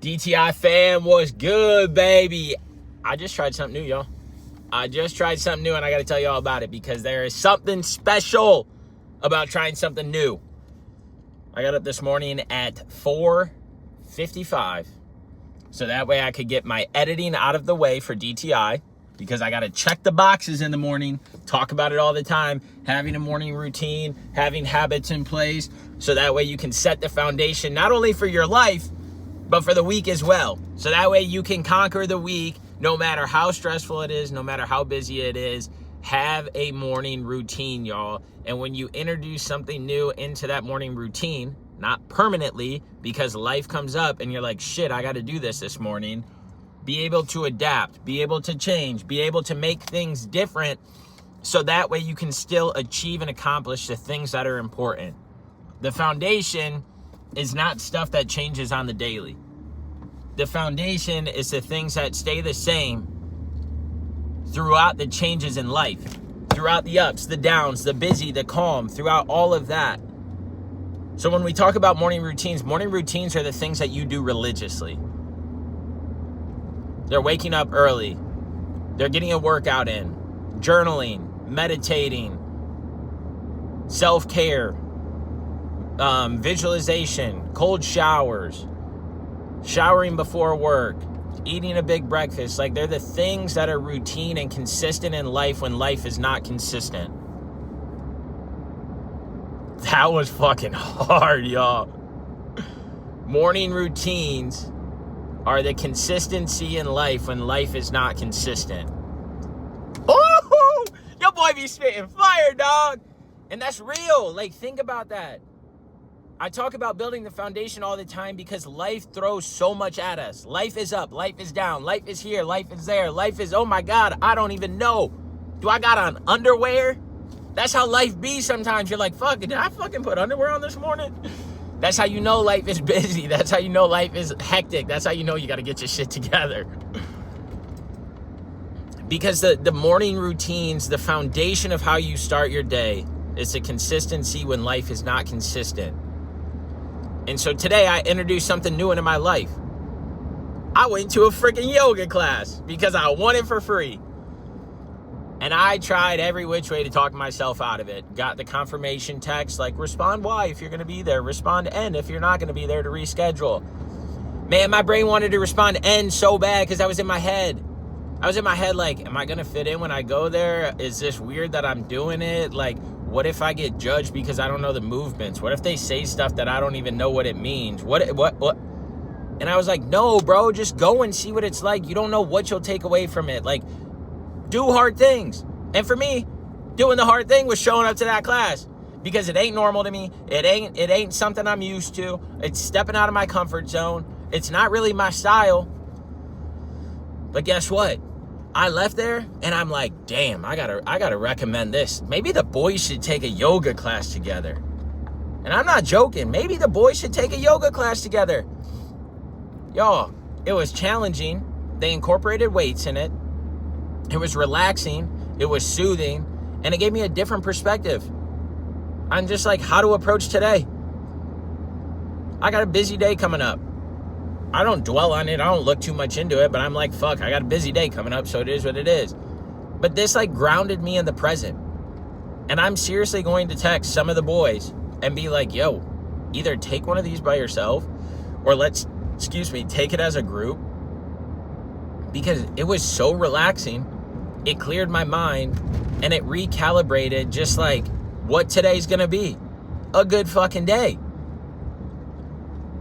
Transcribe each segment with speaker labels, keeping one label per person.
Speaker 1: DTI fam, what's good, baby? I just tried something new, y'all. I just tried something new, and I got to tell you all about it because there is something special about trying something new. I got up this morning at 4:55, so that way I could get my editing out of the way for DTI, because I got to check the boxes in the morning, talk about it all the time, having a morning routine, having habits in place, so that way you can set the foundation not only for your life, but for the week as well. So that way you can conquer the week, no matter how stressful it is, no matter how busy it is. Have a morning routine, y'all. And when you introduce something new into that morning routine, not permanently, because life comes up and you're like, shit, I got to do this morning. Be able to adapt, be able to change, be able to make things different, so that way you can still achieve and accomplish the things that are important. The foundation is not stuff that changes on the daily. The foundation is the things that stay the same throughout the changes in life, throughout the ups, the downs, the busy, the calm, throughout all of that. So when we talk about morning routines are the things that you do religiously. They're waking up early. They're getting a workout in, journaling, meditating, self-care, visualization, cold showers, showering before work, eating a big breakfast. Like, they're the things that are routine and consistent in life when life is not consistent. That was fucking hard, y'all. Morning routines are the consistency in life when life is not consistent. Oh, your boy be spitting fire, dog. And that's real. Like, think about that. I talk about building the foundation all the time because life throws so much at us. Life is up, life is down, life is here, life is there, life is, oh my God, I don't even know. Do I got on underwear? That's how life be sometimes. You're like, fuck, did I fucking put underwear on this morning? That's how you know life is busy. That's how you know life is hectic. That's how you know you got to get your shit together. Because the morning routines, the foundation of how you start your day, is the consistency when life is not consistent. And so today I introduced something new into my life. I went to a freaking yoga class because I won it for free. And I tried every which way to talk myself out of it. Got the confirmation text like, respond Y if you're going to be there. Respond N if you're not going to be there, to reschedule. Man, my brain wanted to respond N so bad because I was in my head. I was in my head like, am I going to fit in when I go there? Is this weird that I'm doing it? Like, what if I get judged because I don't know the movements? What if they say stuff that I don't even know what it means? What? And I was like, no, bro, just go and see what it's like. You don't know what you'll take away from it. Like, do hard things. And for me, doing the hard thing was showing up to that class because it ain't normal to me. It ain't something I'm used to. It's stepping out of my comfort zone. It's not really my style. But guess what? I left there and I'm like, damn, I gotta recommend this. Maybe the boys should take a yoga class together. And I'm not joking. Maybe the boys should take a yoga class together. Y'all, it was challenging. They incorporated weights in it. It was relaxing. It was soothing. And it gave me a different perspective. I'm just like, how to approach today. I got a busy day coming up. I don't dwell on it. I don't look too much into it, but I'm like, fuck, I got a busy day coming up, so it is what it is. But this like grounded me in the present. And I'm seriously going to text some of the boys and be like, yo, either take one of these by yourself or take it as a group, because it was so relaxing. It cleared my mind and it recalibrated just like what today's gonna be. A good fucking day.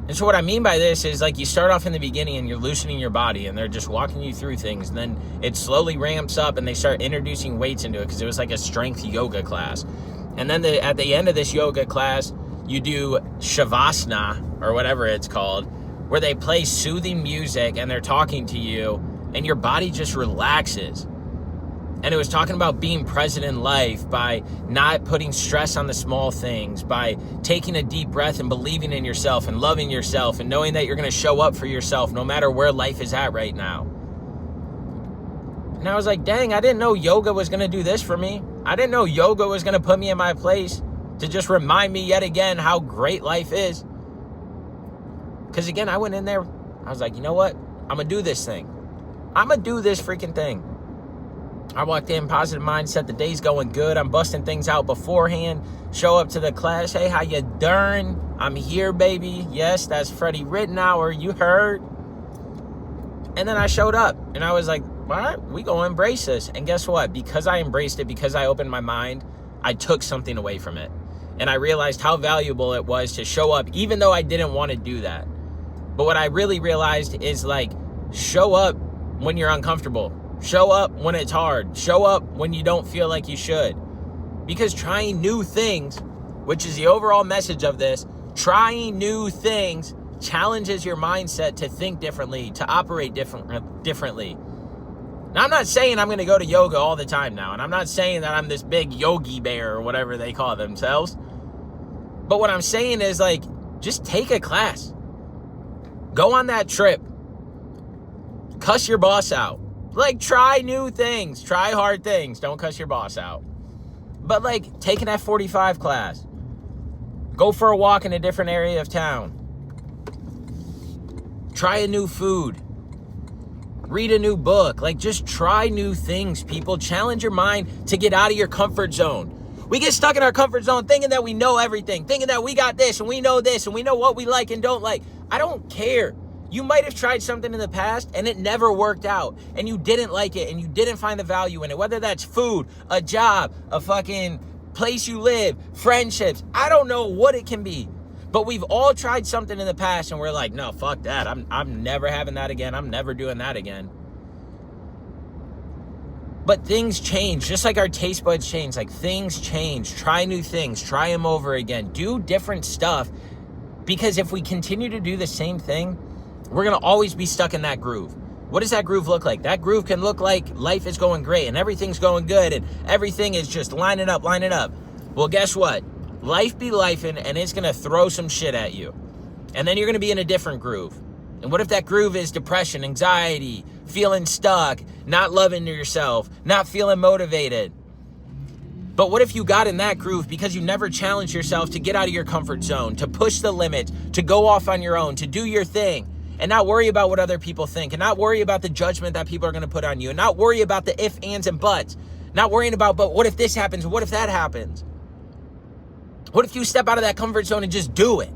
Speaker 1: And so what I mean by this is, like, you start off in the beginning and you're loosening your body and they're just walking you through things. And then it slowly ramps up and they start introducing weights into it because it was like a strength yoga class. And then at the end of this yoga class, you do Shavasana or whatever it's called, where they play soothing music and they're talking to you and your body just relaxes. And it was talking about being present in life by not putting stress on the small things, by taking a deep breath and believing in yourself and loving yourself and knowing that you're going to show up for yourself no matter where life is at right now. And I was like, dang, I didn't know yoga was going to do this for me. I didn't know yoga was going to put me in my place to just remind me yet again how great life is. Because again, I went in there I was like, you know what? I'm going to do this thing. I'm going to do this freaking thing. I walked in, positive mindset. The day's going good. I'm busting things out beforehand. Show up to the class. Hey, how you doing? I'm here, baby. Yes, that's Freddy Rittenauer. You heard? And then I showed up. And I was like, all right, we going to embrace this. And guess what? Because I embraced it, because I opened my mind, I took something away from it. And I realized how valuable it was to show up, even though I didn't want to do that. But what I really realized is, like, show up when you're uncomfortable. Show up when it's hard. Show up when you don't feel like you should. Because trying new things, which is the overall message of this, trying new things challenges your mindset to think differently, to operate differently. Now, I'm not saying I'm going to go to yoga all the time now, and I'm not saying that I'm this big yogi bear or whatever they call themselves. But what I'm saying is, like, just take a class. Go on that trip. Cuss your boss out. Like, try new things. Try hard things. Don't cuss your boss out. But, like, take an F45 class. Go for a walk in a different area of town. Try a new food. Read a new book. Like, just try new things, people. Challenge your mind to get out of your comfort zone. We get stuck in our comfort zone thinking that we know everything, thinking that we got this and we know what we like and don't like. I don't care. You might have tried something in the past and it never worked out and you didn't like it and you didn't find the value in it, whether that's food, a job, a fucking place you live, friendships. I don't know what it can be, but we've all tried something in the past and we're like, no, fuck that. I'm never having that again. I'm never doing that again. But things change, just like our taste buds change. Like, things change. Try new things. Try them over again. Do different stuff, because if we continue to do the same thing, we're going to always be stuck in that groove. What does that groove look like? That groove can look like life is going great and everything's going good and everything is just lining up. Well, guess what? Life be lifing, and it's going to throw some shit at you. And then you're going to be in a different groove. And what if that groove is depression, anxiety, feeling stuck, not loving yourself, not feeling motivated? But what if you got in that groove because you never challenged yourself to get out of your comfort zone, to push the limits, to go off on your own, to do your thing, and not worry about what other people think, and not worry about the judgment that people are going to put on you, and not worry about the ifs, ands, and buts, not worrying about, but what if this happens? What if that happens? What if you step out of that comfort zone and just do it?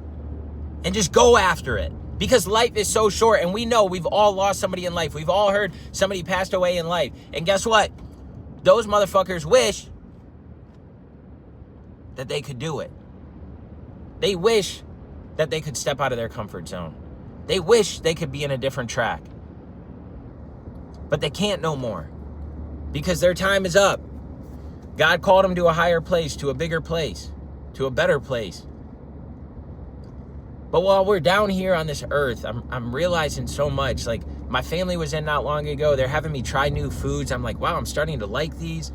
Speaker 1: And just go after it? Because life is so short, and we know we've all lost somebody in life. We've all heard somebody passed away in life. And guess what? Those motherfuckers wish that they could do it. They wish that they could step out of their comfort zone. They wish they could be in a different track. But they can't no more, because their time is up. God called them to a higher place, to a bigger place, to a better place. But while we're down here on this earth, I'm realizing so much. Like, my family was in not long ago. They're having me try new foods. I'm like, wow, I'm starting to like these.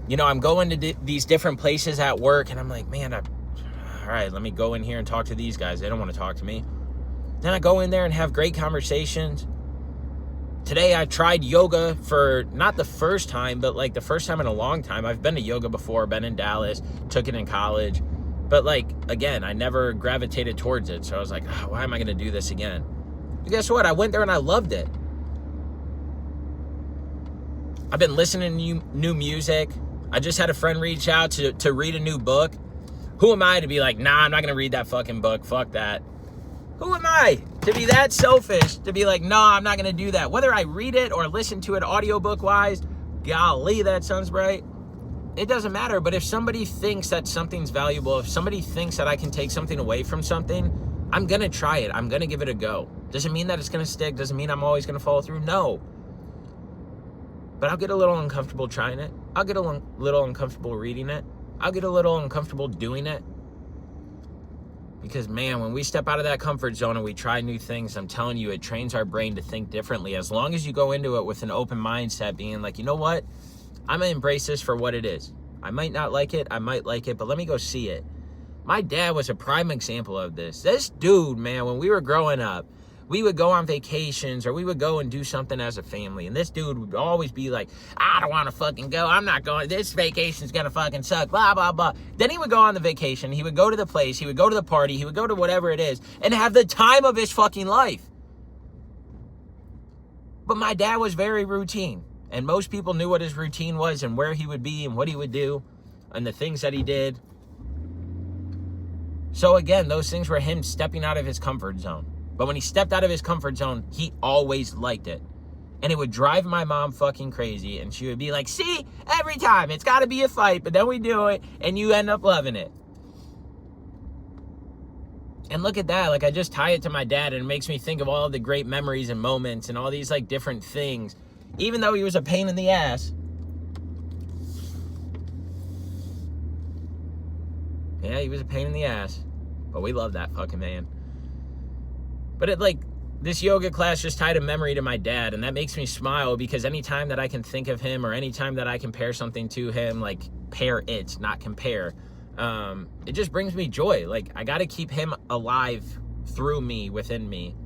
Speaker 1: You know, I'm going to these different places at work, and I'm like, man, all right, let me go in here and talk to these guys. They don't want to talk to me. Then I go in there and have great conversations. Today I tried yoga for not the first time, but like the first time in a long time. I've been to yoga before, been in Dallas, took it in college. But like, again, I never gravitated towards it. So I was like, oh, why am I going to do this again? But guess what? I went there and I loved it. I've been listening to new music. I just had a friend reach out to read a new book. Who am I to be like, nah, I'm not going to read that fucking book. Fuck that. Who am I to be that selfish, to be like, no, I'm not going to do that? Whether I read it or listen to it audiobook-wise, golly, that sounds right. It doesn't matter. But if somebody thinks that something's valuable, if somebody thinks that I can take something away from something, I'm going to try it. I'm going to give it a go. Doesn't mean that it's going to stick. Doesn't mean I'm always going to follow through. No. But I'll get a little uncomfortable trying it. I'll get a little uncomfortable reading it. I'll get a little uncomfortable doing it. Because, man, when we step out of that comfort zone and we try new things, I'm telling you, it trains our brain to think differently. As long as you go into it with an open mindset, being like, you know what? I'm going to embrace this for what it is. I might not like it. I might like it, but let me go see it. My dad was a prime example of this. This dude, man, when we were growing up, we would go on vacations or we would go and do something as a family. And this dude would always be like, I don't want to fucking go. I'm not going. This vacation's going to fucking suck, blah, blah, blah. Then he would go on the vacation. He would go to the place. He would go to the party. He would go to whatever it is and have the time of his fucking life. But my dad was very routine. And most people knew what his routine was and where he would be and what he would do and the things that he did. So again, those things were him stepping out of his comfort zone. But when he stepped out of his comfort zone, he always liked it. And it would drive my mom fucking crazy. And she would be like, see, every time it's got to be a fight, but then we do it and you end up loving it. And look at that. Like, I just tie it to my dad and it makes me think of all the great memories and moments and all these like different things. Even though he was a pain in the ass. Yeah, he was a pain in the ass. But we love that fucking man. But it like, this yoga class just tied a memory to my dad, and that makes me smile because anytime that I can think of him or anytime that I compare something to him, like pair it, not compare, it just brings me joy. Like, I got to keep him alive through me, within me.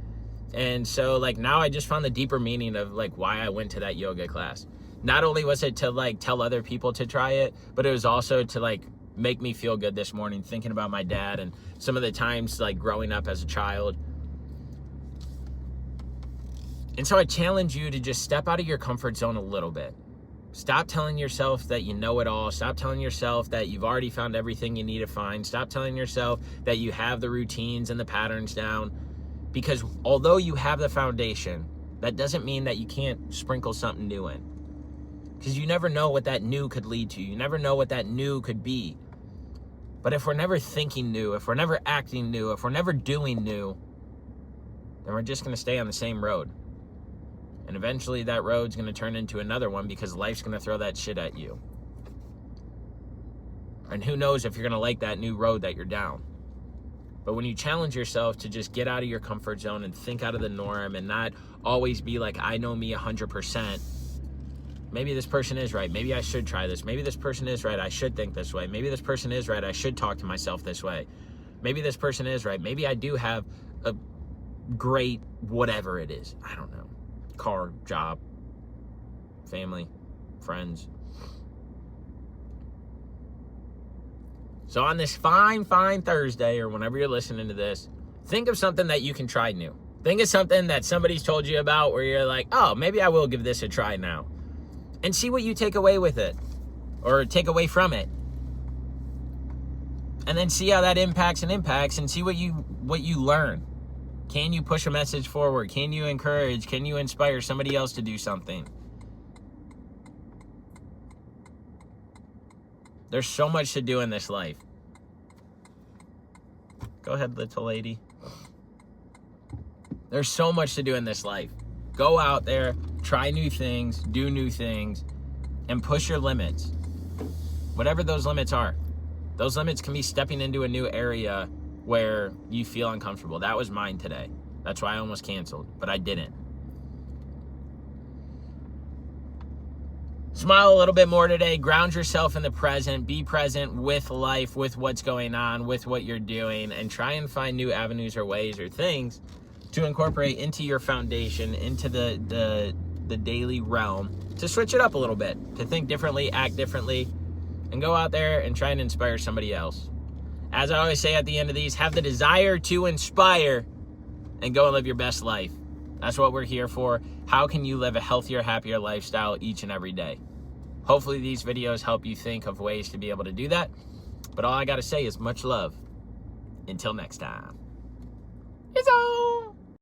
Speaker 1: And so like now I just found the deeper meaning of like why I went to that yoga class. Not only was it to like tell other people to try it, but it was also to like make me feel good this morning thinking about my dad and some of the times like growing up as a child. And so I challenge you to just step out of your comfort zone a little bit. Stop telling yourself that you know it all. Stop telling yourself that you've already found everything you need to find. Stop telling yourself that you have the routines and the patterns down. Because although you have the foundation, that doesn't mean that you can't sprinkle something new in. Because you never know what that new could lead to. You never know what that new could be. But if we're never thinking new, if we're never acting new, if we're never doing new, then we're just going to stay on the same road. And eventually that road's going to turn into another one because life's going to throw that shit at you. And who knows if you're going to like that new road that you're down. But when you challenge yourself to just get out of your comfort zone and think out of the norm and not always be like, I know me 100%. Maybe this person is right. Maybe I should try this. Maybe this person is right. I should think this way. Maybe this person is right. I should talk to myself this way. Maybe this person is right. Maybe I do have a great whatever it is. I don't know. Car, job, family, friends. So on this fine Thursday, or whenever you're listening to this, think of something that you can try new. Think of something that somebody's told you about where you're like, oh, maybe I will give this a try now. And see what you take away with it, or take away from it. And then see how that impacts and see what you learn. Can you push a message forward? Can you encourage? Can you inspire somebody else to do something? There's so much to do in this life. Go ahead, little lady. There's so much to do in this life. Go out there, try new things, do new things, and push your limits. Whatever those limits are. Those limits can be stepping into a new area where you feel uncomfortable. That was mine today. That's why I almost canceled, but I didn't. Smile a little bit more today. Ground yourself in the present. Be present with life, with what's going on, with what you're doing, and try and find new avenues or ways or things to incorporate into your foundation, into the daily realm, to switch it up a little bit, to think differently, act differently, and go out there and try and inspire somebody else. As I always say at the end of these, have the desire to inspire and go and live your best life. That's what we're here for. How can you live a healthier, happier lifestyle each and every day? Hopefully these videos help you think of ways to be able to do that. But all I got to say is much love. Until next time. It's on.